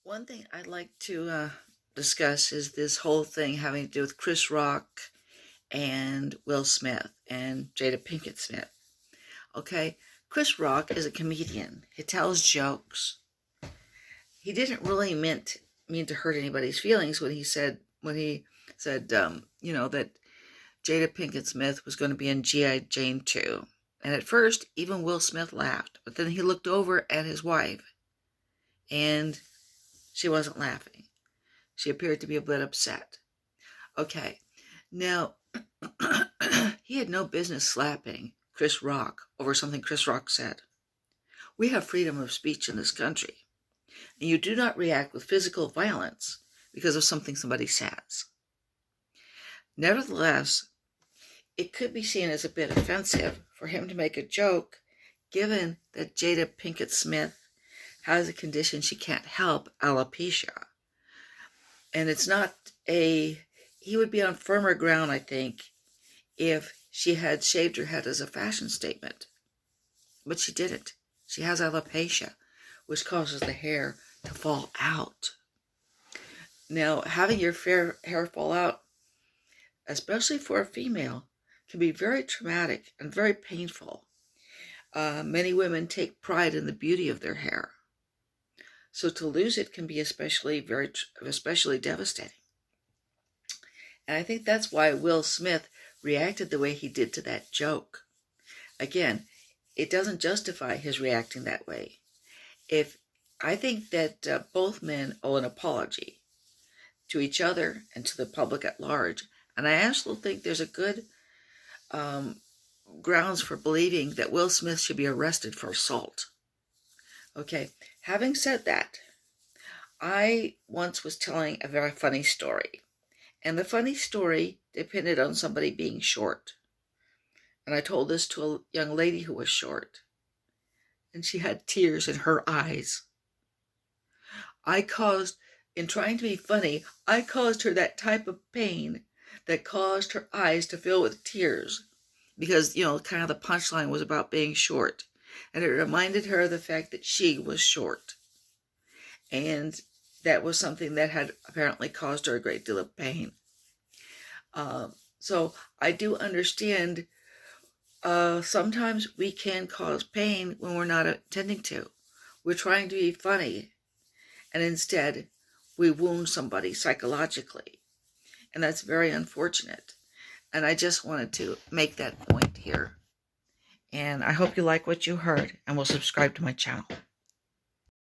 One thing I'd like to discuss is this whole thing having to do with Chris Rock and Will Smith and Jada Pinkett Smith. Okay, Chris Rock is a comedian. He tells jokes. He didn't really mean to hurt anybody's feelings when he said that Jada Pinkett Smith was going to be in G.I. Jane 2. And at first, even Will Smith laughed, but then he looked over at his wife, and she wasn't laughing. She appeared to be a bit upset. Okay, now, he had no business slapping Chris Rock over something Chris Rock said. We have freedom of speech in this country, and you do not react with physical violence because of something somebody says. Nevertheless, it could be seen as a bit offensive for him to make a joke, given that Jada Pinkett Smith has a condition she can't help, alopecia. And he would be on firmer ground, I think, if she had shaved her head as a fashion statement. But she didn't. She has alopecia, which causes the hair to fall out. Now, having your hair fall out, especially for a female, can be very traumatic and very painful. Many women take pride in the beauty of their hair. So to lose it can be especially devastating. And I think that's why Will Smith reacted the way he did to that joke. Again, it doesn't justify his reacting that way. I think that both men owe an apology to each other and to the public at large. And I actually think there's a good grounds for believing that Will Smith should be arrested for assault. Okay, having said that, I once was telling a very funny story. And the funny story depended on somebody being short. And I told this to a young lady who was short. And she had tears in her eyes. In trying to be funny, I caused her that type of pain that caused her eyes to fill with tears. Because, kind of the punchline was about being short. And it reminded her of the fact that she was short. And that was something that had apparently caused her a great deal of pain. So I do understand sometimes we can cause pain when we're not intending to. We're trying to be funny, and instead we wound somebody psychologically. And that's very unfortunate. And I just wanted to make that point here. And I hope you like what you heard and will subscribe to my channel.